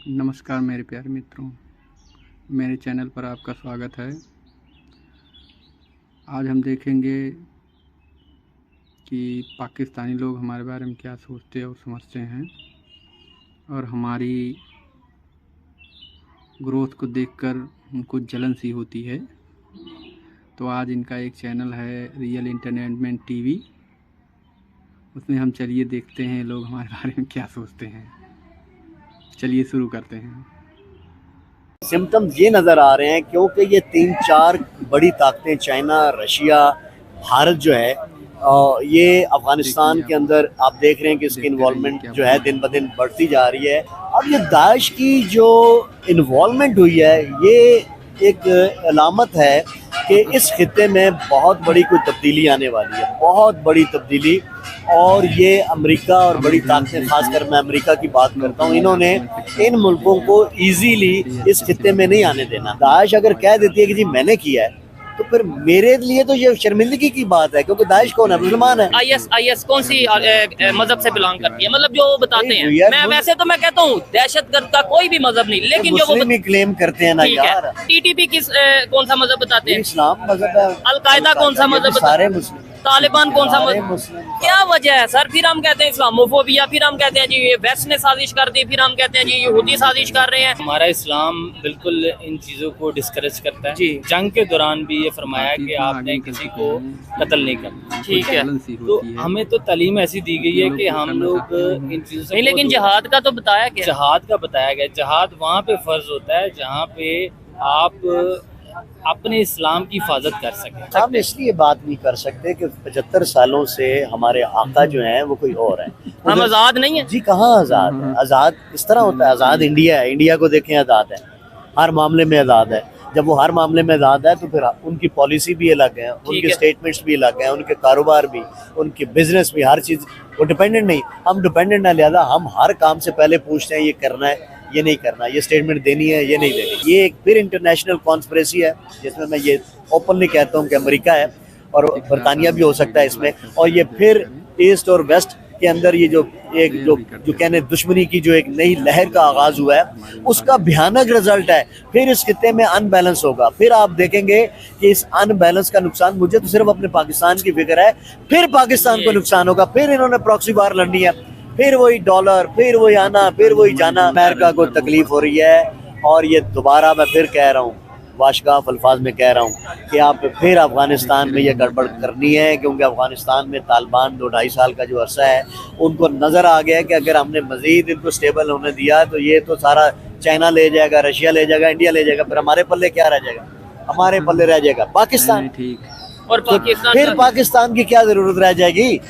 नमस्कार मेरे प्यारे मित्रों, मेरे चैनल पर आपका स्वागत है। आज हम देखेंगे कि पाकिस्तानी लोग हमारे बारे में क्या सोचते और समझते हैं और हमारी ग्रोथ को देखकर उनको जलन सी होती है। तो आज इनका एक चैनल है रियल एंटरटेनमेंट टीवी, उसमें हम चलिए देखते हैं लोग हमारे बारे में क्या सोचते हैं। चलिए शुरू करते हैं। सिम्टम्स ये नज़र आ रहे हैं क्योंकि ये 3-4 बड़ी ताकतें चाइना, रशिया, भारत जो है ये अफ़गानिस्तान के अंदर आप देख रहे हैं कि इसकी इन्वॉल्वमेंट जो है दिन ब दिन बढ़ती जा रही है। अब ये दाइश की जो इन्वॉल्वमेंट हुई है ये एक अलामत है कि इस खित्ते में बहुत बड़ी कोई तब्दीली आने वाली है, बहुत बड़ी तब्दीली। और ये अमेरिका और बड़ी ताकतें, खासकर मैं अमेरिका की बात करता हूँ, इन्होंने इन मुल्कों को इजीली इस खित्ते में नहीं आने देना। दाइश अगर कह देती है कि जी मैंने किया है तो फिर मेरे लिए तो ये शर्मिंदगी की बात है, क्योंकि दाइश कौन है? मुसलमान है। आईएस कौन सी मजहब से बिलोंग करती है? मतलब जो वो बताते हैं, मैं वैसे तो मैं कहता हूँ दहशतगर्द का कोई भी मजहब नहीं, लेकिन जो वो क्लेम करते हैं ना यार। टीटीपी किस कौन सा मजहब बताते हैं? इस्लाम मजहब है। अलकायदा कौन सा मजहब? सारे मुस्लिम। तालिबान कौन सा मजहब? क्या वजह है सर? फिर हम कहते हैं इस्लामोफोबिया, फिर हम कहते हैं जी ये वेस्ट ने साजिश कर दी, फिर हम कहते हैं जी यहूदी साजिश कर रहे हैं। हमारा इस्लाम बिल्कुल इन चीज़ों को डिस्करेज करता है जी। जंग के दौरान भी ये फरमाया कि आपने किसी को कत्ल नहीं करना, ठीक है? तो हमें तो तालीम ऐसी दी गई है कि हम लोग इन चीज़ों से नहीं, लेकिन जहाद का तो बताया गया, जहाद का बताया गया। जहाद वहाँ पे फर्ज होता है जहाँ पे आप अपने इस्लाम की हिफाजत कर सकें। हम इसलिए बात नहीं कर सकते कि 75 सालों से हमारे आका जो हैं वो कोई और है। हम आज़ाद नहीं है जी। कहाँ आज़ाद है? आज़ाद इस तरह होता है, आज़ाद इंडिया है। इंडिया को देखें, आज़ाद है, हर मामले में आज़ाद है। जब वो हर मामले में आज़ाद है तो फिर उनकी पॉलिसी भी अलग है, उनके स्टेटमेंट्स भी अलग हैं, उनके कारोबार भी, उनके बिजनेस भी, हर चीज़। वो डिपेंडेंट नहीं, हम डिपेंडेंट ना, लिहाजा हम हर काम से पहले पूछते हैं ये करना है, ये नहीं करना, ये स्टेटमेंट देनी है, ये नहीं देनी। ये एक फिर इंटरनेशनल कॉन्स्पिरेसी है जिसमें मैं ये ओपनली कहता हूँ कि अमेरिका है और बरतानिया भी हो सकता है इसमें। और ये फिर ईस्ट और वेस्ट के अंदर ये जो कहने दुश्मनी की जो एक नई लहर का आगाज हुआ है उसका भयानक रिजल्ट है। फिर इस खित्ते में अनबैलेंस होगा। फिर आप देखेंगे कि इस अनबैलेंस का नुकसान, मुझे तो सिर्फ अपने पाकिस्तान की फिक्र है, फिर पाकिस्तान को नुकसान होगा। फिर इन्होंने प्रॉक्सी वार लड़नी है, फिर वही डॉलर, फिर वही आना, फिर वही जाना। अमेरिका को तकलीफ हो रही है। और ये दोबारा मैं फिर कह रहा हूँ, वाशगाफ अल्फाज में कह रहा हूँ कि आप फिर अफगानिस्तान में ये गड़बड़ करनी है, क्योंकि अफगानिस्तान में तालिबान 2-2.5 साल का जो अरसा है उनको नज़र आ गया कि अगर हमने मज़ीद इनको स्टेबल होने दिया तो ये तो सारा चाइना ले जाएगा, रशिया ले जाएगा, इंडिया ले जाएगा, फिर हमारे पल्ले क्या रह जाएगा? हमारे पल्ले रह जाएगा पाकिस्तान। और पाकिस्तान, फिर पाकिस्तान की क्या ज़रूरत रह जाएगी?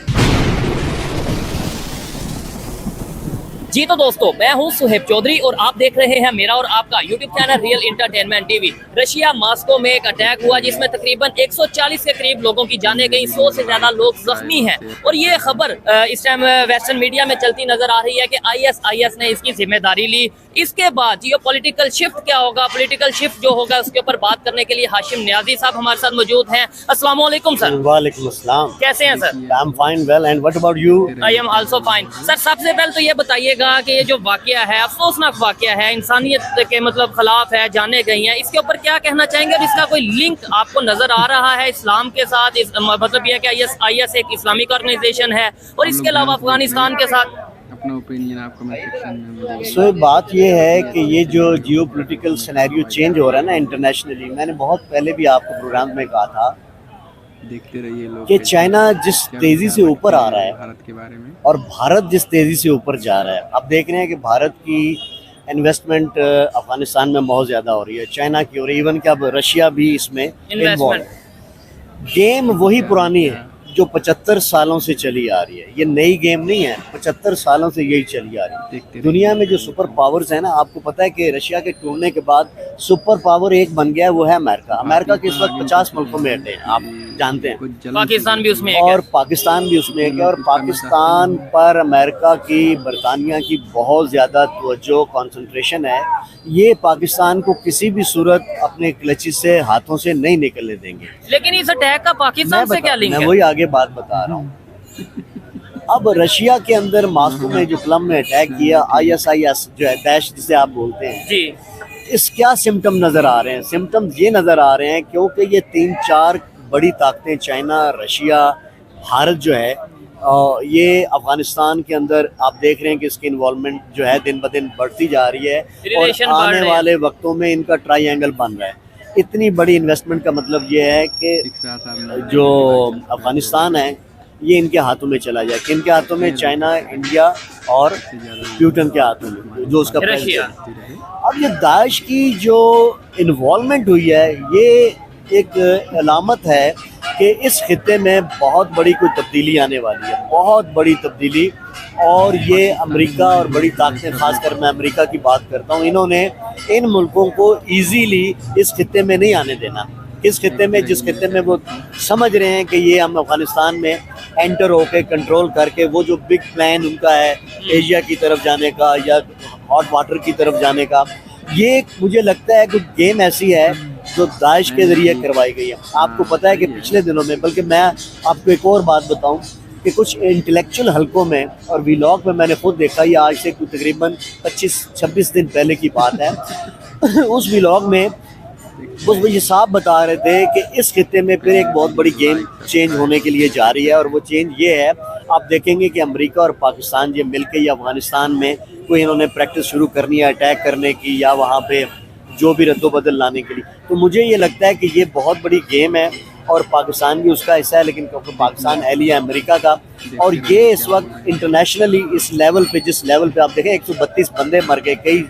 जी तो दोस्तों, मैं हूं सुहेब चौधरी और आप देख रहे हैं मेरा और आपका YouTube channel real entertainment TV. Russia Moscow में एक अटैक हुआ जिसमें तकरीबन 140 के करीब लोगों की जानें गई, 100 से ज्यादा लोग जख्मी हैं। और ये खबर इस टाइम वेस्टर्न मीडिया में चलती नजर आ रही है कि आईएस ने इसकी जिम्मेदारी ली। इसके बाद ये पॉलिटिकल शिफ्ट क्या होगा, पॉलिटिकल शिफ्ट जो होगा उसके ऊपर बात करने के लिए हाशिम नियाजी साहब हमारे साथ मौजूद हैं। अस्सलाम वालेकुम सर। वालेकुम अस्सलाम। कैसे हैं sir? I am fine, well, and what about you? I am also fine. Sir सबसे पहले तो ये बताइएगा कि ये जो वाकया है, अफसोसनाक वाकया है, इंसानियत के मतलब खिलाफ है, जाने गई हैं, इसके ऊपर क्या कहना चाहेंगे? और इसका कोई लिंक आपको नजर आ रहा है इस्लाम के साथ? मतलब ये कि आईएस एक इस्लामिक ऑर्गेनाइजेशन है और इसके अलावा अफगानिस्तान के साथ अपना ओपिनियन आप कमेंट सेक्शन में। सो बात ये है कि ये जो जियो पोलिटिकल सिनेरियो चेंज हो रहा है ना इंटरनेशनली, मैंने बहुत पहले भी आपको प्रोग्राम में कहा था, देखते रहिए लोग कि चाइना जिस तेजी से ऊपर आ रहा है भारत के बारे में, और भारत जिस तेजी से ऊपर जा रहा है। अब देख रहे हैं कि भारत की इन्वेस्टमेंट अफगानिस्तान में बहुत ज़्यादा हो रही है, चाइना की हो रही है, इवन कि अब रशिया भी इसमें इन्वॉल्व है। गेम वही पुरानी है जो 75 सालों से चली आ रही है, ये नई गेम नहीं है, 75 सालों से यही चली आ रही है। दुनिया में जो सुपर पावर्स है ना, आपको पता है कि रशिया के टूटने के बाद सुपर पावर एक बन गया है, वो है अमेरिका। अमेरिका के इस वक्त 50 मुल्कों में अड्डे हैं, आप जानते हैं, पाकिस्तान भी उसमें और पाकिस्तान भी उसमें एक है। और पाकिस्तान पर अमेरिका की, बरतानिया की बहुत ज़्यादा तवज्जो, कंसंट्रेशन है। ये पाकिस्तान को किसी भी सूरत अपने क्लचेस से, हाथों से नहीं निकलने देंगे। लेकिन इस अटैक का पाकिस्तान से क्या लिंक है? मैं वही आगे बात बता रहा हूँ। अब रशिया के अंदर मॉस्को में जो क्लब में अटैक किया ISIS जो है दैश जिसे आप बोलते हैं जी, इस क्या सिम्टम नज़र आ रहे हैं? सिम्टम्स ये नज़र आ रहे हैं क्योंकि ये 3-4 बड़ी ताकतें चाइना, रशिया, भारत जो है ये अफगानिस्तान के अंदर आप देख रहे हैं कि इसकी इन्वॉल्वमेंट जो है दिन ब दिन बढ़ती जा रही है और आने वाले वक्तों में इनका ट्रायंगल बन रहा है। इतनी बड़ी इन्वेस्टमेंट का मतलब ये है कि जो अफगानिस्तान है ये इनके हाथों में चला जाए। किनके हाथों में? चाइना, इंडिया और प्यूटन के हाथों में, जो उसका रशिया। अब ये दाइश की जो इन्वॉल्वमेंट हुई है ये एक अलामत है कि इस खित्ते में बहुत बड़ी कोई तब्दीली आने वाली है, बहुत बड़ी तब्दीली। और ये अमेरिका और बड़ी ताकतें, खासकर मैं अमेरिका की बात करता हूँ, इन्होंने इन मुल्कों को इजीली इस खित्ते में नहीं आने देना। किस खित्ते में? जिस खित्ते में वो समझ रहे हैं कि ये हम अफगानिस्तान में एंटर होके कंट्रोल करके वो जो बिग प्लान उनका है एशिया की तरफ जाने का या हॉट वाटर की तरफ जाने का, ये मुझे लगता है कि गेम ऐसी है जो दाइश के ज़रिए करवाई गई है। आपको पता है कि पिछले दिनों में, बल्कि मैं आपको एक और बात बताऊं कि कुछ इंटेलेक्चुअल हलकों में और व्लॉग में मैंने खुद देखा, ये आज से तकरीबन 25-26 दिन पहले की बात है उस व्लॉग में उस ये साहब बता रहे थे कि इस खित्ते में फिर एक बहुत बड़ी गेम चेंज होने के लिए जा रही है। और वो चेंज ये है, आप देखेंगे कि अमेरिका और पाकिस्तान ये मिलके या अफगानिस्तान में कोई इन्होंने प्रैक्टिस शुरू करनी है अटैक करने की या वहाँ पे जो भी रद्दोबदल लाने के लिए। तो मुझे ये लगता है कि ये बहुत बड़ी गेम है और पाकिस्तान भी उसका हिस्सा है, लेकिन क्योंकि पाकिस्तान एली है अमेरिका का। और ये इस वक्त इंटरनेशनली इस लेवल पे, जिस लेवल पे आप देखें 132 बंदे मर गए, कई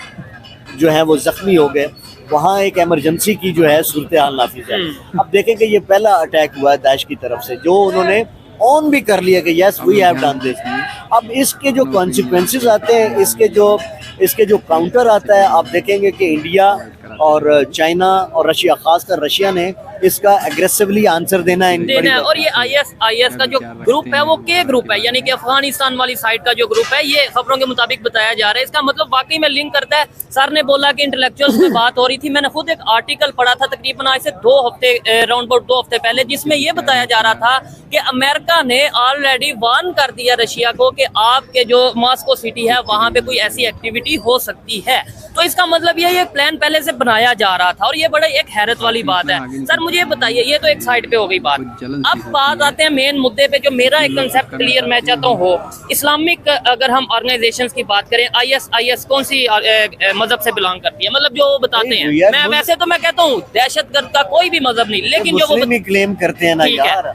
जो हैं वो ज़ख्मी हो गए, वहाँ एक इमरजेंसी की जो है सूरत हाल नाफिज है। अब देखें कि ये पहला अटैक हुआ है दाइश की तरफ से, जो उन्होंने ऑन भी कर लिया कि yes we have done this. अब इसके जो कॉन्सिक्वेंसेस आते हैं, इसके जो काउंटर आता है, आप देखेंगे कि इंडिया और चाइना और रशिया, खासकर रशिया ने इसका एग्रेसिवली आंसर देना है। और ये ISIS का जो ग्रुप है वो के ग्रुप है, यानी कि अफगानिस्तान वाली साइड का जो ग्रुप है, ये खबरों के मुताबिक बताया जा रहा है। इसका मतलब वाकई में लिंक करता है। सर ने बोला कि इंटेलेक्चुअल्स में बात हो रही थी, मैंने खुद एक आर्टिकल पढ़ा था तकरीबन आज से 2 हफ्ते राउंड अबाउट 2 हफ्ते पहले, जिसमें ये बताया जा रहा था कि अमेरिका ने ऑलरेडी वार्न कर दिया रशिया को कि आपके जो मॉस्को सिटी है वहाँ पे कोई ऐसी एक्टिविटी हो सकती है। तो इसका मतलब ये प्लान पहले से बनाया जा रहा था और ये बड़ा एक हैरत वाली बात है। सर मुझे ये बताइए, ये तो एक साइड पे हो गई बात, अब बात आते हैं मेन मुद्दे पे, जो मेरा एक कंसेप्ट क्लियर मैं चाहता हूँ हो। इस्लामिक अगर हम ऑर्गेनाइजेशंस की बात करें, ISIS कौन सी मजहब से बिलोंग करती है? मतलब जो वो बताते हैं, मैं वैसे तो मैं कहता हूँ दहशतगर्द का कोई भी मजहब नहीं, लेकिन जो वो क्लेम करते हैं ना यार,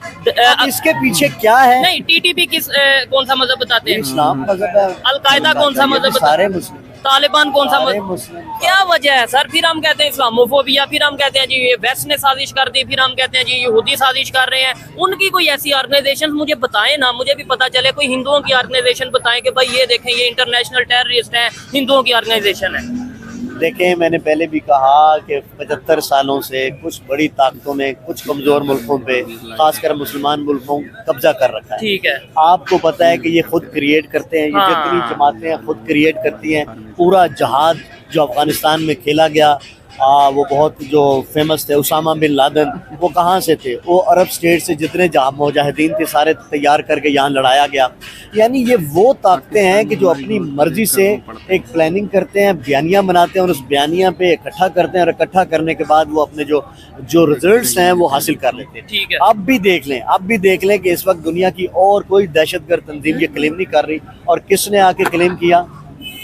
इसके पीछे क्या है? नहीं, TTP किस कौन सा मजहब बताते हैं? इस्लाम मजहब है। अलकायदा कौन सा मजहब? सारे मुस्लिम। तालिबान कौन सा मजहब? क्या वजह है सर? फिर हम कहते हैं इस्लामोफोबिया, फिर हम कहते हैं जी ये वेस्ट ने साजिश कर दी, फिर हम कहते हैं जी यहूदी साजिश कर रहे हैं। उनकी कोई ऐसी ऑर्गेनाइजेशन मुझे बताएं ना, मुझे भी पता चले। कोई हिंदुओं की ऑर्गेनाइजेशन बताएं कि भाई ये देखें ये इंटरनेशनल टेररिस्ट है, हिंदुओं की ऑर्गेनाइजेशन है। देखें, मैंने पहले भी कहा कि 75 सालों से कुछ बड़ी ताकतों ने कुछ कमज़ोर मुल्कों पे, खासकर मुसलमान मुल्कों कब्जा कर रखा है। ठीक है, आपको पता है कि ये खुद क्रिएट करते हैं, ये जितनी जमातें खुद क्रिएट करती हैं। पूरा जहाद जो अफगानिस्तान में खेला गया, वो बहुत जो फेमस थे उसामा बिन लादेन, वो कहाँ से थे? वो अरब स्टेट से जितने मुजाहिदीन थे सारे तैयार करके यहाँ लड़ाया गया। यानी ये वो ताकतें हैं कि जो अपनी मर्जी से एक प्लानिंग करते हैं, बयानियाँ बनाते हैं और उस बयानियाँ पे इकट्ठा करते हैं और इकट्ठा करने के बाद वो अपने जो रिजल्ट्स हैं वो हासिल कर लेते हैं। ठीक है, अब भी देख लें कि इस वक्त दुनिया की और कोई दहशतगर्द तंजीम ये क्लेम नहीं कर रही। और किसने आके क्लेम किया?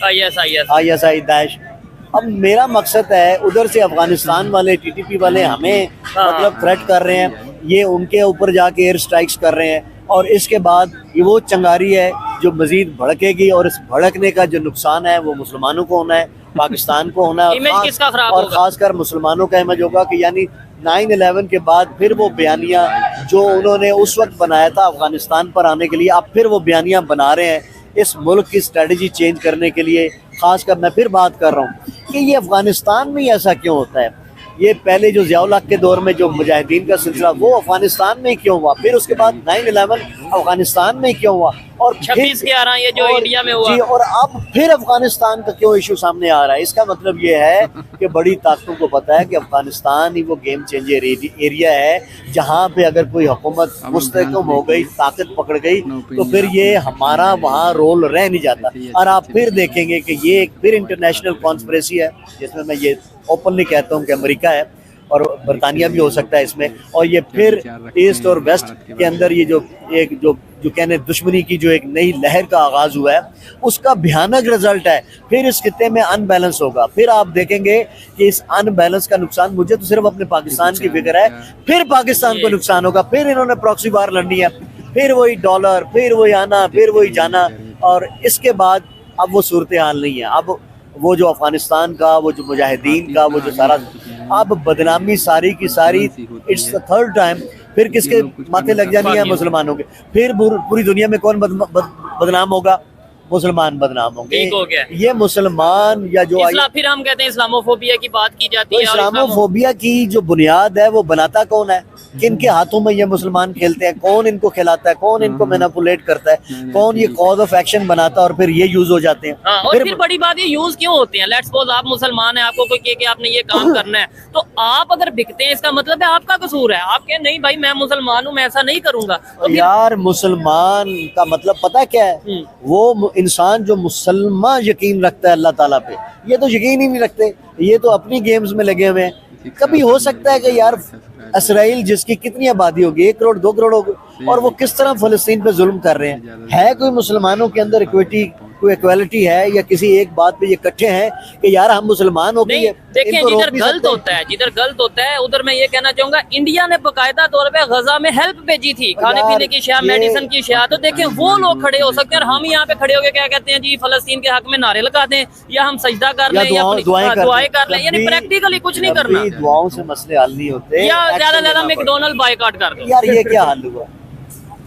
ISI Daesh. अब मेरा मकसद है, उधर से अफगानिस्तान वाले TTP वाले हमें मतलब थ्रेट कर रहे हैं, ये उनके ऊपर जाके एयर स्ट्राइक्स कर रहे हैं और इसके बाद ये वो चंगारी है जो मजीद भड़केगी और इस भड़कने का जो नुकसान है वो मुसलमानों को होना है, पाकिस्तान को होना है और ख़ासकर मुसलमानों का इमेज होगा कि यानी 9/11 के बाद फिर वो बयानियाँ जो उन्होंने उस वक्त बनाया था अफगानिस्तान पर आने के लिए, अब फिर वो बयानियाँ बना रहे हैं इस मुल्क की स्ट्रेटजी चेंज करने के लिए। खासकर मैं फिर बात कर रहा हूँ कि ये अफगानिस्तान में ऐसा क्यों होता है। ये पहले जो ज़ियाउल हक के दौर में जो मुजाहिदीन का सिलसिला वो अफगानिस्तान में क्यों हुआ, फिर उसके बाद 9/11 अफगानिस्तान में क्यों हुआ, और 26/11 ये जो इंडिया में हुआ जी, और अब फिर अफगानिस्तान का क्यों इशू सामने आ रहा है? इसका मतलब ये है कि बड़ी ताकतों को पता है कि अफगानिस्तान ही वो गेम चेंजर एरिया है जहाँ पे अगर कोई हुकूमत मुस्तहकम हो गई, ताकत पकड़ गई, तो फिर ये हमारा वहाँ रोल रह नहीं जाता। और आप फिर देखेंगे कि ये एक फिर इंटरनेशनल कॉन्स्पिरेसी है, जिसमें मैं ये ओपनली कहता हूँ कि अमेरिका है और बरतानिया भी हो सकता है इसमें, और ये फिर ईस्ट और वेस्ट के अंदर ये जो एक जो कहने दुश्मनी की जो एक नई लहर का आगाज हुआ है, उसका भयानक रिजल्ट है। फिर इस खित्ते में अनबैलेंस होगा। फिर आप देखेंगे कि इस अनबैलेंस का नुकसान, मुझे तो सिर्फ अपने पाकिस्तान की फिक्र है, फिर पाकिस्तान को नुकसान होगा। फिर इन्होंने प्रॉक्सी वार लड़नी है, फिर वही डॉलर, फिर वही आना, फिर वही जाना, और इसके बाद अब वो सूरत हाल नहीं है। अब वो जो अफगानिस्तान का, वो जो मुजाहिदीन का, वो जो सारा अब बदनामी सारी की सारी, इट्स द थर्ड टाइम। फिर किसके माथे लग जानी है? मुसलमानों के। फिर पूरी दुनिया में कौन बदनाम होगा? मुसलमान बदनाम होंगे। ठीक हो गया। ये मुसलमान या जो फिर हम कहते हैं इस्लामोफोबिया की बात की जाती है। इस्लामोफोबिया की जो बुनियाद है वो बनाता कौन है? किनके हाथों में ये मुसलमान खेलते हैं? कौन इनको खिलाता है? कौन इनको मैनिपुलेट करता है? कौन ये कॉज ऑफ एक्शन बनाता है और फिर ये यूज हो जाते हैं? और फिर बड़ी बात, ये यूज क्यों होते हैं? लेट्स सपोज आप मुसलमान हैं, आपको कोई कहे कि आपने ये काम करना है, तो आप अगर बिकते हैं, इसका मतलब है आपका कसूर है। आप कहें नहीं भाई मैं मुसलमान हूँ, मैं ऐसा नहीं करूंगा। तो यार मुसलमान का मतलब पता क्या है? वो इंसान जो मुसलमान यकीन रखता है अल्लाह ताला पे, ये तो यकीन ही नहीं रखते, ये तो अपनी गेम्स में लगे हुए हैं। कभी हो सकता है कि यार इसराइल जिसकी कितनी आबादी होगी, 1 करोड़ 2 करोड़ होगी, और वो किस तरह फलस्तीन पे जुल्म कर रहे हैं? है कोई मुसलमानों के अंदर कोई इक्वालिटी है, या किसी एक बात पे ये इकट्ठे हैं कि यार हम मुसलमान हो गए? देखिए जिधर गलत होता है, जिधर गलत होता है उधर मैं ये कहना चाहूंगा, इंडिया ने बकायदा तौर पे गजा में हेल्प भेजी थी, खाने पीने की शया, मेडिसिन की शया। तो देखिए वो लोग खड़े हो सकते हैं, और हम यहाँ पे खड़े होकर क्या कहते हैं जी फलस्तीन के हक में नारे लगा दें, या हम सजदा कर लें, या दुआएं कर लें, यानी प्रैक्टिकली कुछ नहीं करना। दुआओं से मसले हल नहीं होते, या ज्यादा ज्यादा मैकडोनल्ड बायकॉट कर दो। यार ये क्या हाल हुआ?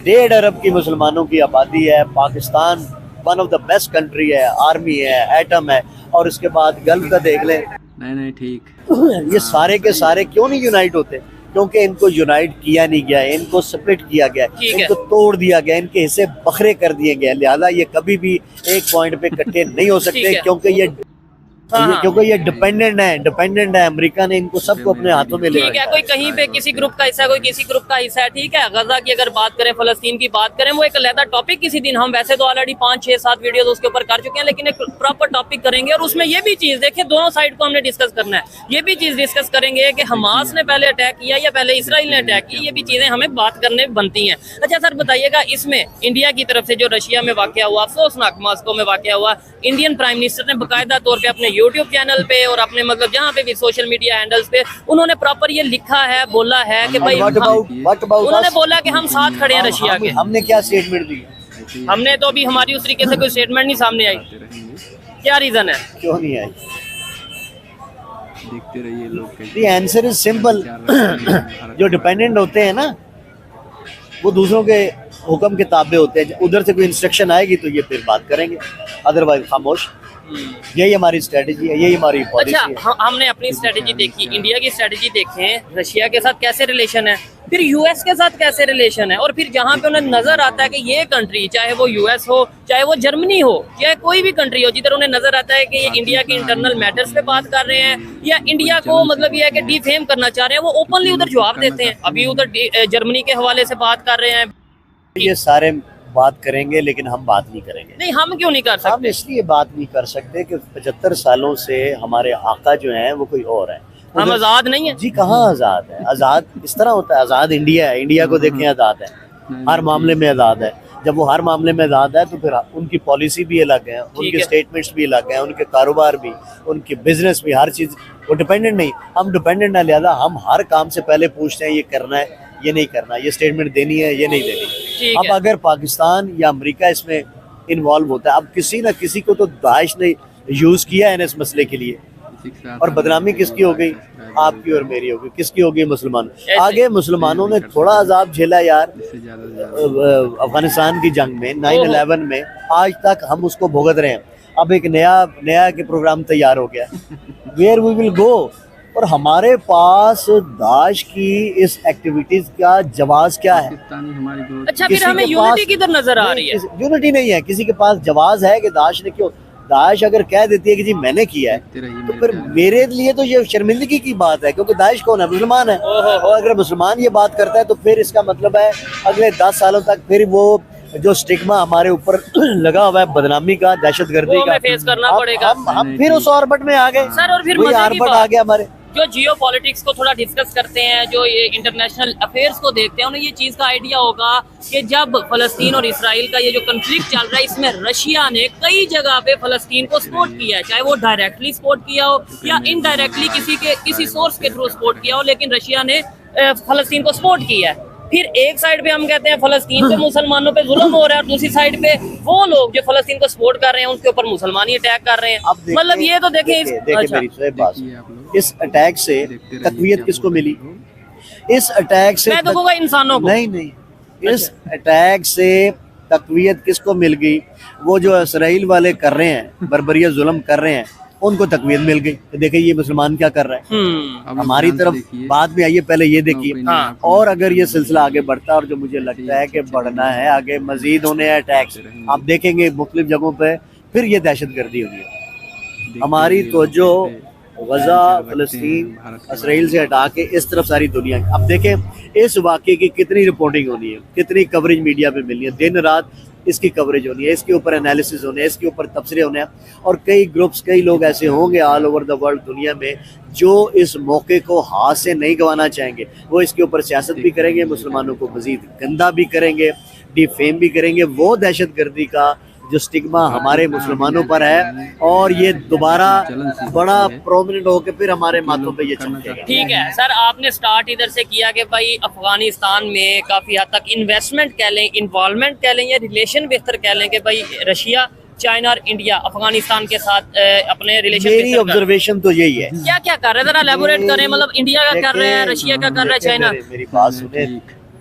1.5 अरब की मुसलमानों की आबादी है, Pakistan one of the best country है, आर्मी है, एटम है, और उसके बाद गल्फ का देख ले। नहीं ठीक। ये सारे के सारे क्यों नहीं यूनाइट होते? क्योंकि इनको यूनाइट किया नहीं गया, इनको सेपरेट किया गया, इनको तोड़ दिया गया, इनके हिस्से बखरे कर दिए गए। लिहाजा ये कभी भी एक पॉइंट पे इकट्ठे नहीं हो सकते, क्योंकि ये डिपेंडेंट है। अमेरिका ने इनको सबको अपने हाथों में ले ठीक है। कोई कहीं पे किसी ग्रुप का हिस्सा, कोई किसी ग्रुप का हिस्सा है, ठीक है। गजा की अगर बात करें, फलस्तीन की बात करें, वो एक अलग टॉपिक किसी दिन, हम वैसे तो ऑलरेडी 5 6 7 वीडियोस उसके ऊपर कर चुके हैं, लेकिन एक प्रॉपर टॉपिक करेंगे, और उसमें ये भी चीज देखिए, दोनों साइड को हमने डिस्कस करना है। ये भी चीज डिस्कस करेंगे कि हमास ने पहले अटैक किया या पहले इसराइल ने अटैक की, ये भी चीजें हमें बात करने बनती हैं। अच्छा सर बताइएगा, इसमें इंडिया की तरफ से जो रशिया में वाकया हुआ, अफसोसनाक मॉस्को में वाकया हुआ, इंडियन प्राइम मिनिस्टर ने बाकायदा तौर पे अपने यूट्यूब चैनल पे और अपने मतलब जहाँ पे भी सोशल मीडिया हैंडल्स पे उन्होंने प्रॉपर ये लिखा है, बोला है कि भाई उन्होंने बोला कि हम साथ खड़े हैं रशिया के। हमने क्या स्टेटमेंट दी? हमने तो अभी हमारी उस तरीके से कोई स्टेटमेंट नहीं सामने आई। क्या रीजन है? क्यों नहीं आई? देखते रहिए लोग। The answer is simple। जो डिपेंडेंट होते हैं ना, वो दूसरों के हुक्म के ताबे होते हैं। उधर से कोई इंस्ट्रक्शन आएगी तो ये फिर बात करेंगे, अदरवाइज खामोश। यही हमारी स्ट्रेटेजी है, यही हमारी पॉलिसी है। अच्छा, हमने अपनी स्ट्रेटेजी देखी, इंडिया की स्ट्रेटेजी देखें, रशिया के साथ कैसे रिलेशन है, फिर यूएस के साथ कैसे रिलेशन है, और फिर जहाँ पे उन्हें नजर आता है कि ये कंट्री, चाहे वो यूएस हो, चाहे वो जर्मनी हो, चाहे कोई भी कंट्री हो, जिधर उन्हें नजर आता है कि ये इंडिया के इंटरनल मैटर्स पे बात कर रहे हैं, या इंडिया को मतलब ये है कि डिफेम करना चाह रहे हैं, वो ओपनली उधर जवाब देते हैं। अभी उधर जर्मनी के हवाले से बात कर रहे हैं। ये सारे बात करेंगे, लेकिन हम बात नहीं करेंगे। नहीं, हम क्यों नहीं कर सकते? हम इसलिए बात नहीं कर सकते कि 75 सालों से हमारे आका जो हैं वो कोई और है। हम आजाद नहीं है जी, कहाँ आजाद है? आजाद इस तरह होता है, आजाद इंडिया है। इंडिया को देखें, आजाद है, हर मामले में आजाद है। जब वो हर मामले में आजाद है तो फिर उनकी पॉलिसी भी अलग है, उनके स्टेटमेंट्स भी अलग हैं, उनके कारोबार भी, उनके बिजनेस भी, हर चीज। वो डिपेंडेंट नहीं, हम डिपेंडेंट ना, लिहाजा हम हर काम से पहले पूछते हैं ये करना है, ये नहीं करना, ये स्टेटमेंट देनी है, ये नहीं देनी। अब अगर पाकिस्तान या अमेरिका इसमें इन्वॉल्व होता है, अब किसी ना किसी को तो दाइश ने यूज किया है इस मसले के लिए, और बदनामी किसकी हो गई? आपकी और मेरी हो गई। किसकी हो गई? मुसलमान। आगे मुसलमानों ने थोड़ा अजाब झेला यार अफगानिस्तान की जंग में, 9/11 में, आज तक हम उसको भुगत रहे हैं। अब एक नया के प्रोग्राम तैयार हो गया, वेयर वी विल गो। और हमारे पास दाश की इस एक्टिविटीज का जवाब क्या है? पाकिस्तानी हमारी ग्रोथ अच्छा, फिर हमें यूनिटी किधर नजर आ रही है? यूनिटी नहीं है, किसी के पास जवाब है कि दाश ने क्यों। दाश अगर कह देती है कि जी मैंने किया है, तो फिर मेरे लिए तो ये शर्मिंदगी की बात है, क्योंकि दाश कौन है? मुसलमान है। और अगर मुसलमान ये बात करता है तो फिर इसका मतलब है अगले 10 सालों तक फिर वो जो स्टिग्मा हमारे ऊपर लगा हुआ है बदनामी का, दहशतगर्दी का, फेस करना पड़ेगा। हम फिर उस ऑर्बिट में आ गए सर। और फिर वही ऑर्बिट आ गया हमारे। जो जियो पॉलिटिक्स को थोड़ा डिस्कस करते हैं, जो ये इंटरनेशनल अफेयर्स को देखते हैं, उन्हें ये चीज का आइडिया होगा कि जब फलस्तीन और इसराइल का ये जो कंफ्लिक्ट चल रहा है, इसमें रशिया ने कई जगह पे फलस्तीन को सपोर्ट किया है, चाहे वो डायरेक्टली सपोर्ट किया हो या इनडायरेक्टली किसी सोर्स के थ्रू सपोर्ट किया हो, लेकिन रशिया ने फलस्तीन को सपोर्ट किया है। फिर एक साइड पे हम कहते हैं फलस्तीन पे मुसलमानों पे जुल्म हो रहा है, और दूसरी साइड पे वो लोग जो फलस्तीन को सपोर्ट कर रहे हैं उनके ऊपर मुसलमानी अटैक कर रहे हैं। मतलब ये तो देखें मेरी बात, इस अटैक से तकवीयत किसको मिली? इस अटैक से मैं तो कहूँगा इंसानों को। नहीं, इस अटैक से तकवीयत किसको मिल गई? वो जो इसराइल वाले कर रहे हैं, बर्बरिया जुल्म कर रहे हैं, उनको तकवीत मिल गई। तो देखिए ये मुसलमान क्या कर रहा है। हमारी तरफ बाद में आइए, पहले ये देखिए। और अगर ये सिलसिला आगे बढ़ता है, और जो मुझे लगता है कि बढ़ना है आगे, मजीद होने हैं अटैक्स, आप देखेंगे मुख्तलिफ जगहों पे फिर ये दहशतगर्दी होगी। हमारी तवज्जो गजा, फलस्तीन, इसराइल से हटा के इस तरफ सारी दुनिया। अब देखें इस वाक़े की कितनी रिपोर्टिंग होनी है, कितनी कवरेज मीडिया पे मिलनी है, दिन रात इसकी कवरेज होनी है, इसके ऊपर एनालिसिस होने हैं, इसके ऊपर तबसरे होने हैं। और कई ग्रुप्स, कई लोग ऐसे होंगे ऑल ओवर द वर्ल्ड दुनिया में जो इस मौके को हाथ से नहीं गंवाना चाहेंगे। वो इसके ऊपर सियासत भी करेंगे, मुसलमानों को मजीद गंदा भी करेंगे, डिफेम भी करेंगे। वो दहशतगर्दी का जो स्टिग्मा हमारे मुसलमानों पर है, और ये दोबारा बड़ा प्रोमिनेंट होकर फिर हमारे माथों पे ये चमकेगा। ठीक है सर, आपने स्टार्ट इधर से किया कि भाई अफगानिस्तान में काफी हद तक इन्वेस्टमेंट कह लें, इन्वॉल्वमेंट कह लें, या रिलेशन बेहतर कह लें कि भाई रशिया, चाइना और इंडिया अफगानिस्तान के साथ अपने रिलेशन। मेरी ऑब्जर्वेशन तो यही है। क्या क्या कर रहे हैं, जरा एलैबोरेट करें। मतलब इंडिया का कर रहे हैं, रशिया का कर रहा है, चाइना। मेरी बात सुने,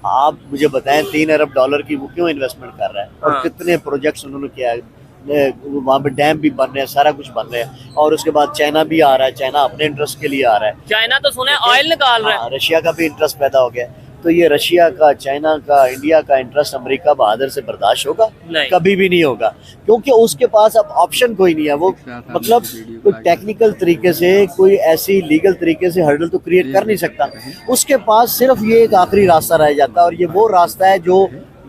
आप मुझे बताएं 3 अरब डॉलर की वो क्यों इन्वेस्टमेंट कर रहा है, और कितने प्रोजेक्ट्स उन्होंने किया है। वहाँ पे डैम भी बन रहे हैं, सारा कुछ बन रहा है। और उसके बाद चाइना भी आ रहा है, चाइना अपने इंटरेस्ट के लिए आ रहा है। चाइना तो सुना है ऑयल निकाल रहा है। रशिया का भी इंटरेस्ट पैदा हो गया। तो ये रशिया का, चाइना का, इंडिया का इंटरेस्ट अमेरिका बहादुर से बर्दाश्त होगा? कभी भी नहीं होगा, क्योंकि उसके पास अब ऑप्शन कोई नहीं है। वो मतलब कोई टेक्निकल तरीके से, कोई ऐसी लीगल तरीके से हर्डल तो क्रिएट कर नहीं सकता। उसके पास सिर्फ ये एक आखिरी रास्ता रह जाता है, और ये वो रास्ता है जो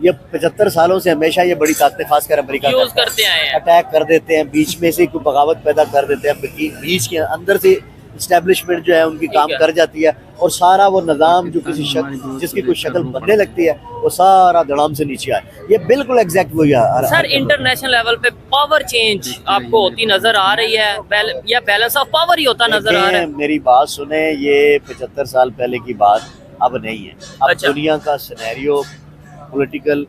ये 75 सालों से हमेशा ये बड़ी ताकतें, खासकर अमेरिका करते हैं, अटैक कर देते हैं, बीच में से कोई बगावत पैदा कर देते हैं, बीच के अंदर से एस्टेब्लिशमेंट जो है उनकी काम कर जाती है, और सारा वो निज़ाम जो किसी शक्ल, जिसकी कोई शक्ल बनने लगती है, वो सारा धड़ाम से नीचे आए। ये बिल्कुल एग्जैक्ट वही है सर। इंटरनेशनल लेवल पे पावर चेंज आपको होती नजर आ रही है, या बैलेंस ऑफ पावर ही होता नजर आ रहा है? मेरी बात सुने, ये 75 साल पहले की बात अब नहीं है। अब दुनिया का सिनेरियो पॉलिटिकल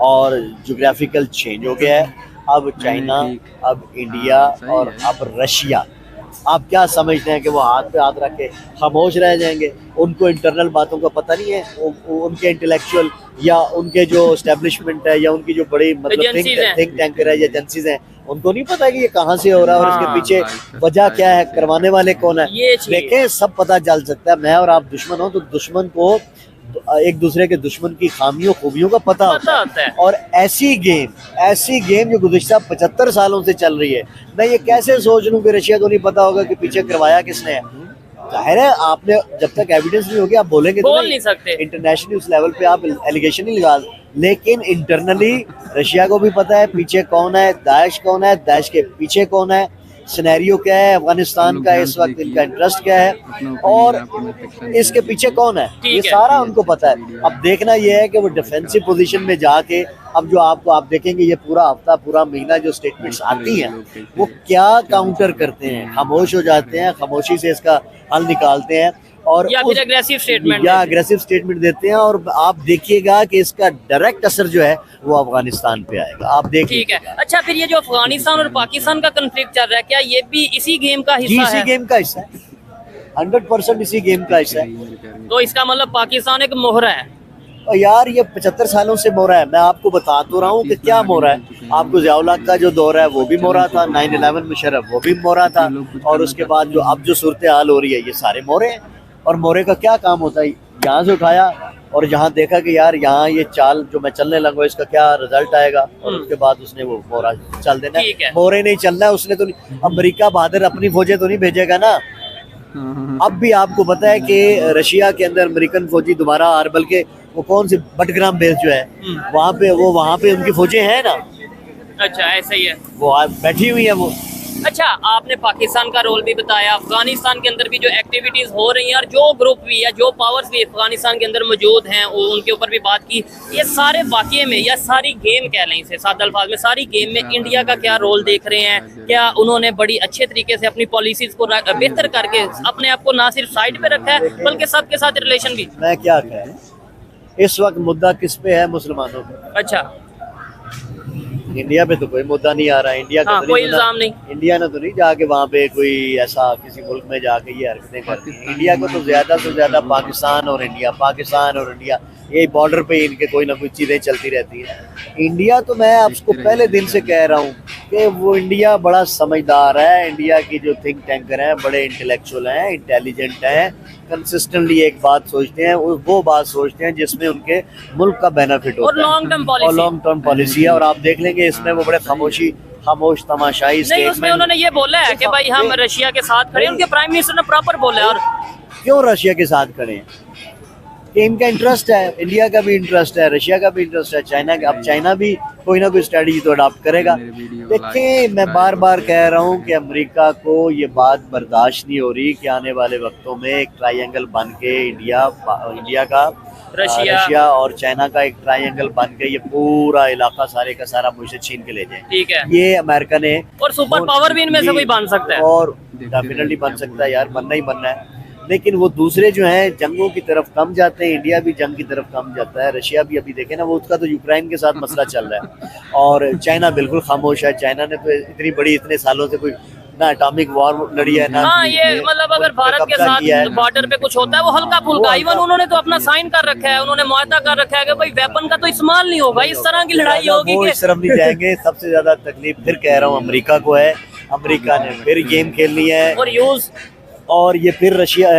और ज्योग्राफिकल चेंज हो गया है। अब चाइना, अब इंडिया और अब रशिया। आप क्या समझते हैं कि वो हाथ पे हाथ रख के खामोश रह जाएंगे? उनको इंटरनल बातों का पता नहीं है? उनके इंटेलेक्चुअल या उनके जो एस्टेब्लिशमेंट है, या उनकी जो बड़ी मतलब थिंक टैंकर है या एजेंसीज हैं, उनको नहीं पता कि ये कहाँ से हो रहा है और इसके पीछे वजह क्या है, करवाने वाले कौन है? देखें, सब पता चल सकता है। मैं और आप दुश्मन हो तो दुश्मन को एक दूसरे के दुश्मन की खामियों खूबियों का पता होता है। और ऐसी गेम जो गुज़िश्ता 75 सालों से चल रही है, मैं ये कैसे सोच लूं कि रशिया को नहीं पता होगा कि पीछे करवाया किसने है? जाहिर है, आपने जब तक एविडेंस नहीं होगी आप बोलेंगे बोल नहीं सकते। इंटरनेशनल उस लेवल पे आप एलिगेशन नहीं लगा, लेकिन इंटरनली रशिया को भी पता है पीछे कौन है, दाइश कौन है, दाइश के पीछे कौन है, सिनेरियो क्या है, अफगानिस्तान का इस वक्त इनका इंटरेस्ट क्या है, और इसके पीछे कौन है, ये सारा उनको पता है। अब देखना ये है कि वो डिफेंसिव पोजीशन में जाके, अब जो आप देखेंगे ये पूरा हफ्ता, पूरा महीना जो स्टेटमेंट्स आती हैं, वो क्या काउंटर करते हैं, खामोश हो जाते हैं, खामोशी से इसका हल निकालते हैं, और या फिर अग्रेसिव स्टेटमेंट देते हैं। और आप देखिएगा कि इसका डायरेक्ट असर जो है वो अफगानिस्तान पे आएगा, आप देखिए। ठीक है। अच्छा, फिर ये जो अफगानिस्तान और पाकिस्तान का कन्फ्लिक्ट चल रहा है, क्या ये भी इसी गेम का हिस्सा है? इसी गेम का हिस्सा है, 100% इसी गेम का हिस्सा है। तो इसका मतलब पाकिस्तान एक मोहरा है। और यार ये 75 सालों से मोरा है। मैं आपको बता तो रहा हूँ कि क्या मोरा है। आपको ज़ियाउल हक का जो दौर है वो भी मोरा था, 9/11 मुशर्रफ वो भी मोरा था, और उसके बाद जो अब जो सूरत हाल हो रही है ये सारे मोरे हैं। और मोरे का क्या काम होता है, यहाँ से उठाया और जहाँ देखा कि यार यहाँ ये चाल जो मैं चलने लगा इसका क्या रिजल्ट आएगा, और उसके बाद उसने वो मोरा चल देना है। मोरे नहीं चलना है उसने, तो अमेरिका बहादुर अपनी फौजें तो नहीं भेजेगा ना। अब भी आपको पता है कि रशिया के अंदर अमेरिकन फौजी दोबारा आ रहे, बल्कि वो कौन सी बटग्राम बेस जो है वहाँ पे उनकी फौजें हैं ना। अच्छा ऐसा ही है, वो बैठी हुई है वो। अच्छा आपने पाकिस्तान का रोल भी बताया, अफगानिस्तान के अंदर भी जो एक्टिविटीज हो रही हैं और जो ग्रुप भी है, जो पावर्स भी अफगानिस्तान के अंदर मौजूद हैं, उनके ऊपर भी बात की। ये सारे वाकये में या सारी गेम कह लें इसे सादा अल्फाज में, सारी गेम में इंडिया का क्या रोल देख रहे हैं? क्या उन्होंने बड़ी अच्छे तरीके से अपनी पॉलिसीज को बेहतर करके अपने आप को ना सिर्फ साइड पे रखा है बल्कि सबके साथ रिलेशन भी? मैं क्या कहें, इस वक्त मुद्दा किस पे है? मुसलमानों पे। अच्छा, इंडिया पे तो कोई मुद्दा नहीं आ रहा है। इंडिया का कोई इल्जाम नहीं, इंडिया ने तो नहीं जाके वहाँ पे कोई ऐसा किसी मुल्क में जाके ये हरकतें करती हैं। इंडिया को तो ज्यादा से ज्यादा पाकिस्तान और इंडिया ये बॉर्डर पे इनके कोई ना कोई चीजें चलती रहती हैं। इंडिया तो मैं आपको पहले दिन से कह रहा हूँ कि वो इंडिया बड़ा समझदार है। इंडिया की जो थिंक टैंकर हैं बड़े इंटेलेक्चुअल हैं, इंटेलिजेंट हैं, कंसिस्टेंटली एक बात सोचते हैं, वो बात सोचते हैं जिसमें उनके मुल्क का बेनिफिट होता है और लॉन्ग टर्म पॉलिसी है। और आप देख लेंगे इसमें वो बड़े खामोश तमाशाई नहीं, उसमें उन्होंने ये बोला है कि भाई हम रशिया के साथ खड़े हैं। उनके प्राइम मिनिस्टर ने प्रॉपर बोला है। और क्यों रशिया के साथ खड़े हैं? कि इनका इंटरेस्ट है, इंडिया का भी इंटरेस्ट है, रशिया का भी इंटरेस्ट है, चाइना का। अब चाइना भी कोई ना कोई स्ट्रेटजी तो अडॉप्ट करेगा। देखिए मैं बार बार कह रहा हूँ कि अमेरिका को ये बात बर्दाश्त नहीं हो रही कि आने वाले वक्तों में एक ट्रायंगल बन के इंडिया का रशिया और चाइना का एक ट्रायंगल बन के ये पूरा इलाका सारे का सारा मुझसे छीन के ले जाए। ठीक है, ये अमेरिका ने, और सुपर पावर भी इनमें से कोई बन सकता है, और डेफिनेटली बन सकता है यार, बनना ही बनना है। लेकिन वो दूसरे जो हैं जंगों की तरफ कम जाते हैं, इंडिया भी जंग की तरफ कम जाता है, रशिया भी अभी देखे ना वो उसका तो यूक्रेन के साथ मसला चल रहा है, और चाइना बिल्कुल खामोश है। चाइना ने तो इतनी बड़ी इतने सालों से कोई ना एटॉमिक वॉर लड़ी है ना। हाँ, ये मतलब अगर भारत के साथ बॉर्डर पे कुछ होता है वो हल्का फुल्का, इवन उन्होंने तो अपना साइन कर रखा है, उन्होंने मुआहदा कर रखा है कि भाई वेपन का तो इस्तेमाल नहीं होगा, इस तरह की लड़ाई होगी वो इस तरफ नहीं जाएंगे। सबसे ज्यादा तकलीफ फिर कह रहा हूँ अमेरिका को है। अमेरिका ने फिर गेम खेलनी है और ये फिर रशिया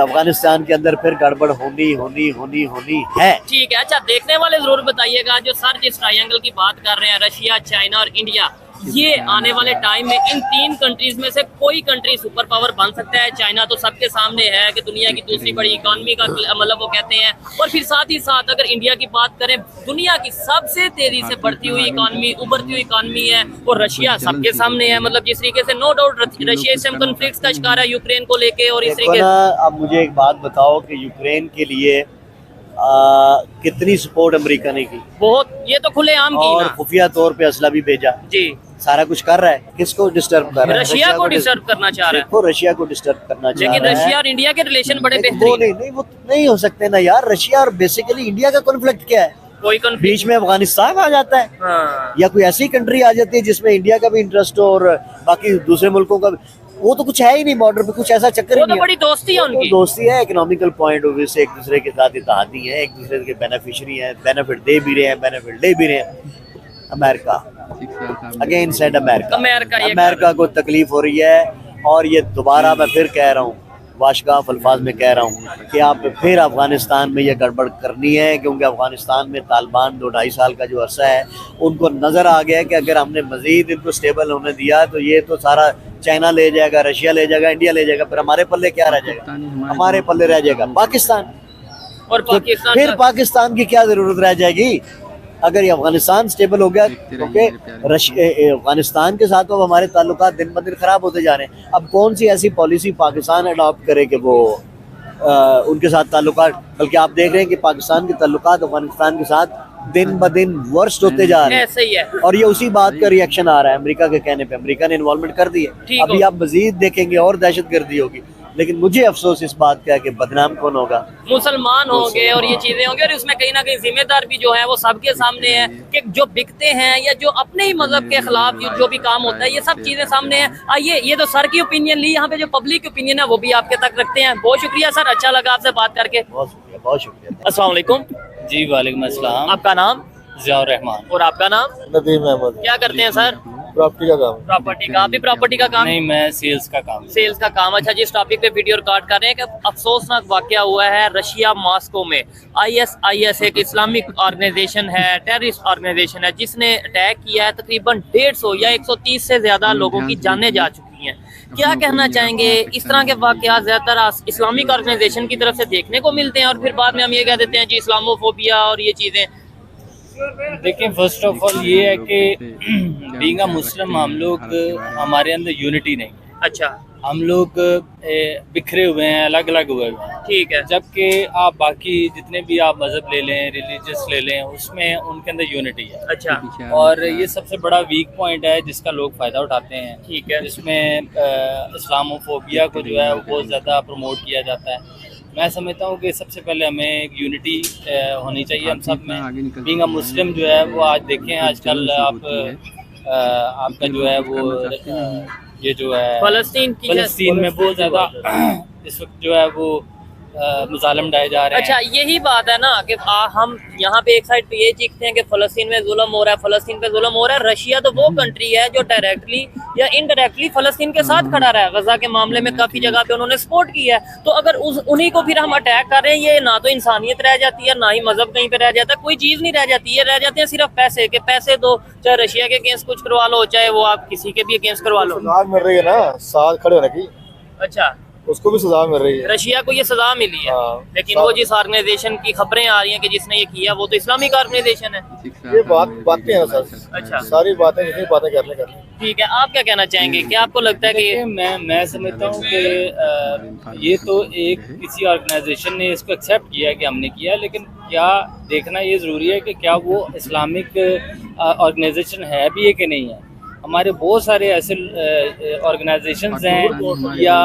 अफगानिस्तान के अंदर फिर गड़बड़ होनी है। ठीक है, अच्छा देखने वाले जरूर बताइएगा जो सर जिस ट्रायंगल की बात कर रहे हैं, रशिया, चाइना और इंडिया, ये आने वाले टाइम में इन तीन कंट्रीज में से कोई कंट्री सुपर पावर बन सकता है। चाइना तो सबके सामने है कि दुनिया की दूसरी बड़ी इकोनॉमी का मतलब वो कहते हैं, और फिर साथ ही साथ अगर इंडिया की बात करें, दुनिया की सबसे तेजी से बढ़ती हुई इकोनॉमी, उभरती हुई इकोनॉमी है, और रशिया सबके सामने है। मतलब जिस तरीके से नो डाउट रशिया इस कॉन्फ्लिक्ट का शिकार है यूक्रेन को लेके, और इस तरीके अब मुझे एक बात बताओ कि यूक्रेन के लिए कितनी सपोर्ट अमेरिका ने की? बहुत, ये तो खुलेआम की, और खुफिया तौर पे असला भी भेजा जी, सारा कुछ कर रहा है। किसको डिस्टर्ब कर रहा है? रशिया को डिस्टर्ब करना चाह रहा है। देखो रशिया को डिस्टर्ब करना चाह रहा है, लेकिन रशिया और इंडिया के रिलेशन बड़े बेहतरीन वो नहीं हो सकते ना यार। रशिया और बेसिकली इंडिया का कॉन्फ्लिक्ट क्या है? कोई बीच में अफगानिस्तान आ जाता है। हाँ। या कोई ऐसी कंट्री आ जाती है जिसमें इंडिया का भी इंटरेस्ट हो और बाकी दूसरे मुल्कों का। वो तो कुछ है ही नहीं, बॉर्डर पे कुछ ऐसा चक्कर ही नहीं है। बड़ी दोस्ती है उनकी, दोस्ती है, इकोनॉमिकल पॉइंट ऑफ व्यू से एक दूसरे के साथ इत्तेहादी है, एक दूसरे के बेनिफिशियरी हैं, बेनिफिट दे भी रहे हैं, बेनिफिट ले भी रहे हैं। अमेरिका अगेन सेड अमेरिका को तकलीफ हो रही है, और ये दोबारा मैं फिर कह रहा हूँ, वाशगाफ अल्फाज में कह रहा हूँ कि आप फिर अफगानिस्तान में ये गड़बड़ करनी है, क्योंकि अफगानिस्तान में तालिबान 2-2.5 साल का जो अरसा है, उनको नज़र आ गया कि अगर हमने मज़ीद इनको स्टेबल होने दिया तो ये तो सारा चाइना ले जाएगा, रशिया ले जाएगा, इंडिया ले जाएगा, फिर हमारे पल्ले क्या रह जाएगा? हमारे पल्ले रह जाएगा पाकिस्तान। और पाकिस्तान फिर पाकिस्तान की क्या जरूरत रह जाएगी अगर ये अफगानिस्तान स्टेबल हो गया? क्योंकि अफगानिस्तान के साथ तो हमारे ताल्लुकात दिन ब दिन खराब होते जा रहे हैं। अब कौन सी ऐसी पॉलिसी पाकिस्तान अडॉप्ट करे कि वो उनके साथ ताल्लुकात, बल्कि आप देख रहे हैं कि पाकिस्तान के ताल्लुकात अफगानिस्तान के साथ दिन ब दिन वर्स्ट होते जा रहे हैं। ऐसे ही है, और ये उसी बात का रिएक्शन आ रहा है अमेरिका के कहने पे। अमेरिका ने इन्वॉल्वमेंट कर दी है, अभी आप मजीद देखेंगे और दहशतगर्दी होगी। लेकिन मुझे अफसोस इस बात का है कि बदनाम कौन होगा? मुसलमान होंगे, और ये चीजें होंगी, और इसमें कहीं ना कहीं जिम्मेदार भी जो है वो सबके सामने है कि जो बिकते हैं या जो अपने ही मजहब के खिलाफ जो भी काम होता है, ये सब चीजें सामने हैं। आइए, ये तो सर की ओपिनियन ली, यहाँ पे जो पब्लिक ओपिनियन है वो भी आपके तक रखते हैं। बहुत शुक्रिया सर, अच्छा लगा आपसे बात करके। बहुत शुक्रिया। अस्सलाम वालेकुम। जी वालेकुम अस्सलाम। आपका नाम? ज़ियाउर रहमान। और आपका नाम? नदीम अहमद। क्या करते हैं सर? प्रॉपर्टी का काम। प्रॉपर्टी का। आप भी प्रॉपर्टी का काम? नहीं, मैं सेल्स का काम। सेल्स का काम। अच्छा, जिस टॉपिक पे वीडियो रिकॉर्ड कर रहे हैं कि अफसोसनाक वाकया हुआ है रशिया मॉस्को में। ISIS एक इस्लामिक ऑर्गेनाइजेशन है, टेररिस्ट ऑर्गेनाइजेशन है, जिसने अटैक किया है। तकरीबन 150 या 130 से ज्यादा लोगों की जानें जा चुकी हैं। क्या कहना चाहेंगे? इस तरह के वाकयात ज्यादातर इस्लामिक ऑर्गेनाइजेशन की तरफ से देखने को मिलते हैं और फिर बाद में हम ये कह देते हैं जी इस्लामोफोबिया और ये चीजें। देखिए, फर्स्ट ऑफ ऑल ये है कि बीइंग अ मुस्लिम हम लोग, हमारे अंदर यूनिटी नहीं है। अच्छा, हम लोग बिखरे हुए हैं, अलग अलग हुए हुए हैं। ठीक है। जबकि आप बाकी जितने भी आप मजहब ले लें, रिलीजियस ले लें, उसमें उनके अंदर यूनिटी है। अच्छा, और ये सबसे बड़ा वीक पॉइंट है जिसका लोग फ़ायदा उठाते हैं। ठीक है। जिसमें इस्लामोफोबिया को जो है वो बहुत ज़्यादा प्रमोट किया जाता है। मैं समझता हूँ कि सबसे पहले हमें एक यूनिटी होनी चाहिए हम सब में। बीइंग अ मुस्लिम जो है वो आज देखें, आजकल आपका जो है वो ये जो है फ़लस्तीन में बहुत ज़्यादा इस वक्त जो है वो मुजालम डाले जा रहे हैं। अच्छा, यही बात है ना कि हम यहाँ पे एक साइड पे ये चीखते हैं कि फ़लस्तीन में जुल्म हो रहा है, फ़लस्तीन पे जुल्म हो रहा है। रशिया तो वो कंट्री है जो डायरेक्टली या इनडायरेक्टली फ़लस्तीन के साथ खड़ा रहा है। गजा के मामले में काफ़ी जगह पे उन्होंने सपोर्ट किया है। तो अगर उन्हीं को फिर हम अटैक कर रहे हैं, ये ना तो इंसानियत रह जाती है, ना ही मजहब कहीं पे रह जाता है, कोई चीज़ नहीं रह जाती है। रह जाते हैं सिर्फ पैसे के। पैसे दो, चाहे रशिया के अगेंस्ट कुछ करवा लो, चाहे वो आप किसी के भी अगेंस्ट करवा लो। मिल रही है ना साथ खड़े होने की, अच्छा, उसको भी सजा मिल रही है। रशिया को ये सजा मिली है। लेकिन वो जिस ऑर्गेनाइजेशन की खबरें आ रही हैं कि जिसने ये किया वो तो इस्लामिक ऑर्गेनाइजेशन है। ये बातें हैं सर। अच्छा, सारी बातें जितनी बातें करने कर ठीक है। आप क्या कहना चाहेंगे? क्या आपको लगता है कि देखिए, मैं समझता हूँ कि ये तो एक किसी ऑर्गेनाइजेशन ने इसको एक्सेप्ट किया कि हमने किया, लेकिन क्या देखना ये ज़रूरी है कि क्या वो इस्लामिक ऑर्गेनाइजेशन है भी है कि नहीं है। हमारे बहुत सारे ऐसे ऑर्गेनाइजेशंस हैं या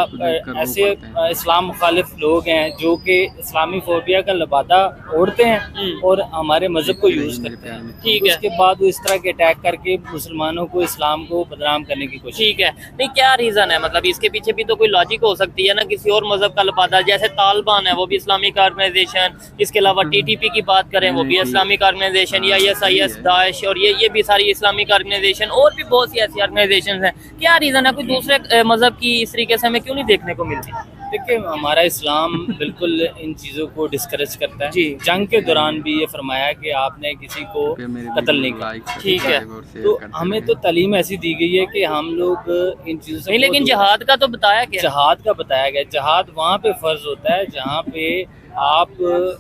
ऐसे इस्लाम मुखालिफ लोग हैं जो कि इस्लामी फोबिया का लबादा ओढ़ते हैं और हमारे मज़हब को यूज़ करते हैं। ठीक है। उसके बाद वो इस तरह के अटैक करके मुसलमानों को, इस्लाम को बदनाम करने की कोशिश। ठीक है, नहीं क्या रीज़न है? मतलब इसके पीछे भी तो कोई लॉजिक हो सकती है ना, किसी और मजहब का लबादा। जैसे तालिबान है, वो भी इस्लामिक ऑर्गेनाइजेशन। इसके अलावा TTP की बात करें, वो भी इस्लामिक ऑर्गेनाइजेशन। या ISIS, दाइश और ये भी सारी इस्लामिक ऑर्गेनाइजेशन। और भी बहुत सी ऐसी ऑर्गेनाइजेशन हैं। क्या रीज़न है? कोई दूसरे मजहब की इस तरीके से हमें क्यों नहीं देखने को मिलती? देखिए, हमारा इस्लाम बिल्कुल इन चीज़ों को डिस्करेज करता है। जी। जंग के दौरान भी ये फरमाया कि आपने किसी को कत्ल नहीं करना। ठीक है। तो हमें तो तालीम ऐसी दी गई है कि हम लोग इन चीज़ों से नहीं, लेकिन जिहाद का तो बताया गया। जहाद का बताया गया। जहाद वहाँ पे फ़र्ज होता है जहाँ पे आप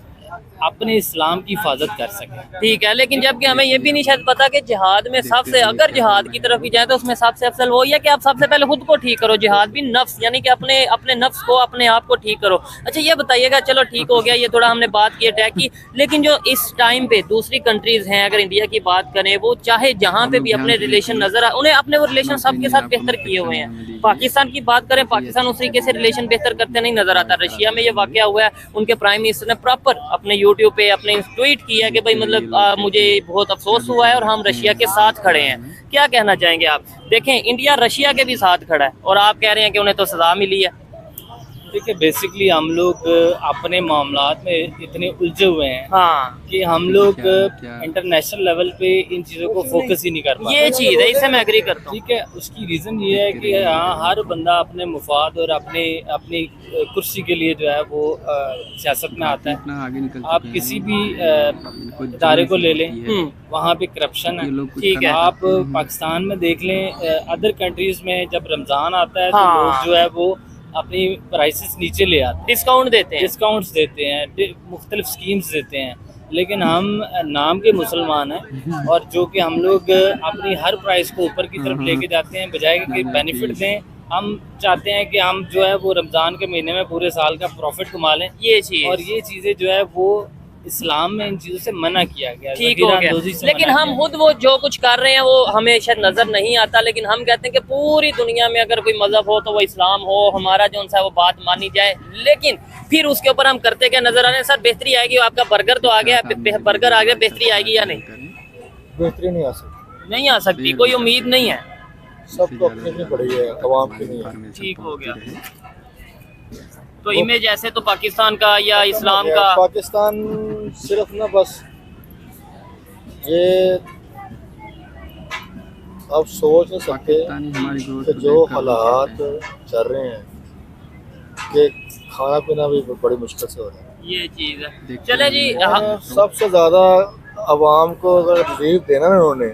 अपने इस्लाम की हिफाजत कर सकें। ठीक है, लेकिन जबकि हमें ये भी नहीं शायद पता कि जिहाद में सबसे, अगर जिहाद की तरफ भी जाए तो उसमें सबसे अफसल वो है कि आप सबसे पहले खुद को ठीक करो। जिहाद भी नफ्स, यानी कि अपने नफ्स को, अपने आप को ठीक करो। अच्छा, ये बताइएगा, चलो ठीक हो गया, ये थोड़ा हमने बात की अटैक की, लेकिन जो इस टाइम पे दूसरी कंट्रीज हैं, अगर इंडिया की बात करें, वो चाहे जहाँ पे भी अपने रिलेशन नजर आ, उन्हें अपने वो रिलेशन सबके साथ बेहतर किए हुए हैं। पाकिस्तान की बात करें, पाकिस्तान उस तरीके से रिलेशन बेहतर करते नहीं नजर आता। रशिया में ये वाकया हुआ है, उनके प्राइम मिनिस्टर ने प्रॉपर अपने यूट्यूब पे अपने ट्वीट किया कि भाई मतलब मुझे बहुत अफसोस हुआ है और हम रशिया के साथ खड़े हैं। क्या कहना चाहेंगे आप? देखें, इंडिया रशिया के भी साथ खड़ा है और आप कह रहे हैं कि उन्हें तो सजा मिली है। देखिए, बेसिकली हम लोग अपने मामलात में इतने उलझे हुए हैं हाँ, कि हम लोग इंटरनेशनल लेवल पे इन चीज़ों को फोकस ही नहीं कर पाते। ये चीज़ है, इससे मैं एग्री करता हूँ। ठीक है, उसकी रीज़न ये है कि हाँ, हर बंदा अपने मुफाद और अपनी कुर्सी के लिए जो है वो सियासत में आता है। आप किसी भी इदारे को ले लें, वहाँ पे करप्शन है। ठीक है। आप पाकिस्तान में देख लें, अदर कंट्रीज़ में जब रमज़ान आता है तो हाँ। लोग जो है वो अपनी प्राइसेस नीचे ले आते हैं, डिस्काउंट्स देते हैं, मुख्तलिफ स्कीम्स देते हैं। लेकिन हम नाम के मुसलमान हैं और जो कि हम लोग अपनी हर प्राइस को ऊपर की तरफ लेके जाते हैं, बजाय कि बेनिफिट दें। हम चाहते हैं कि हम जो है वो रमज़ान के महीने में पूरे साल का प्रॉफिट कमा लें। ये चीज़ और ये चीज़ें जो है वो इस्लाम में इन चीज़ों से मना किया गया। ठीक हो गया, लेकिन हम खुद वो जो कुछ कर रहे हैं वो हमें शायद नजर नहीं आता। लेकिन हम कहते हैं कि पूरी दुनिया में अगर कोई मजहब हो तो वो इस्लाम हो, हमारा जो है वो बात मानी जाए। लेकिन फिर उसके ऊपर हम करते क्या नजर आ रहे हैं? सर, बेहतरी आएगी? आपका बर्गर तो आ गया, बर्गर आ गया, बेहतरी आएगी या नहीं? बेहतरी नहीं आ सकती, नहीं आ सकती, कोई उम्मीद नहीं है। सबको अपनी पड़ी है, अवाम की नहीं है। ठीक हो गया। तो इमेज ऐसे तो पाकिस्तान का या इस्लाम का, पाकिस्तान सिर्फ ना बस ये अब सोच नहीं सकते कि जो हालात चल रहे हैं कि खाना पीना भी बड़ी मुश्किल से हो रहा है। ये चीज है। चले जी, सबसे ज्यादा अवाम को अगर रिलीफ देना ना उन्होंने,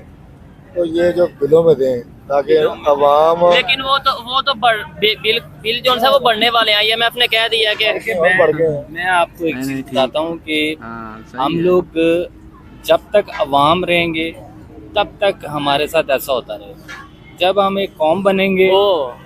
तो ये जो बिलों में दें ताकि अवाम, लेकिन वो तो बिल जो है वो बढ़ने वाले हैं। ये मैं अपने कह दिया कि मैं आपको एक चीज बताता हूँ कि हम लोग जब तक अवाम रहेंगे तब तक हमारे साथ ऐसा होता रहेगा। जब हम एक कौम बनेंगे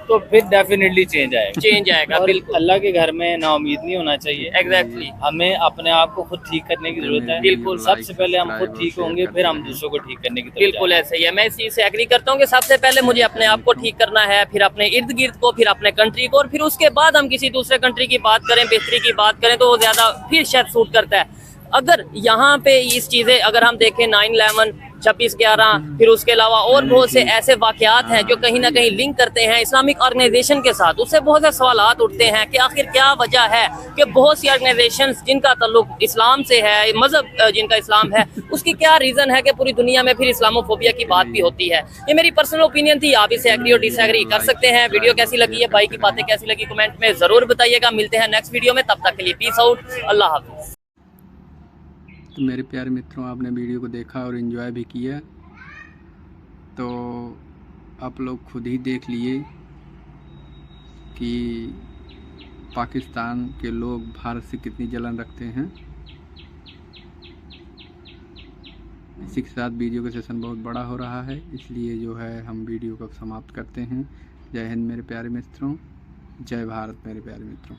तो फिर डेफिनेटली चेंज आएगा। बिल्कुल, अल्लाह के घर में नाउमीद नहीं होना चाहिए। एग्जैक्टली, हमें अपने आप को खुद ठीक करने की जरूरत है। बिल्कुल, सबसे पहले हम खुद ठीक होंगे, फिर हम दूसरों को ठीक करने की जरूरत है। बिल्कुल ऐसे ही है। मैं इस चीज से एग्री करता हूँ कि सबसे पहले मुझे अपने आप को ठीक करना है, फिर अपने इर्द गिर्द को, फिर अपने कंट्री को, और फिर उसके बाद हम किसी दूसरे कंट्री की बात करें, बेहतरी की बात करें, तो वो ज्यादा फिर शायद सूट करता है। अगर यहाँ पे इस चीजें अगर हम देखें 9/11, 26/11, फिर उसके अलावा और बहुत से ऐसे वाकयात हैं जो कहीं ना कहीं लिंक करते हैं इस्लामिक ऑर्गेनाइजेशन के साथ, उससे बहुत से सवालात उठते हैं कि आखिर क्या वजह है कि बहुत सी ऑर्गेनाइजेशंस जिनका ताल्लुक इस्लाम से है, मजहब जिनका इस्लाम है, उसकी क्या रीजन है कि पूरी दुनिया में फिर इस्लामोफोबिया की बात भी होती है। ये मेरी पर्सनल ओपिनियन थी, आप इसे एग्री और डिसएग्री कर सकते हैं। वीडियो कैसी लगी है, भाई की बातें कैसी लगी, कमेंट में जरूर बताइएगा। मिलते हैं नेक्स्ट वीडियो में, तब तक के लिए पीस आउट, अल्लाह हाफिज। तो मेरे प्यारे मित्रों, आपने वीडियो को देखा और एंजॉय भी किया, तो आप लोग खुद ही देख लिए कि पाकिस्तान के लोग भारत से कितनी जलन रखते हैं। इसी के साथ वीडियो का सेशन बहुत बड़ा हो रहा है, इसलिए जो है हम वीडियो को समाप्त करते हैं। जय हिंद मेरे प्यारे मित्रों, जय भारत मेरे प्यारे मित्रों।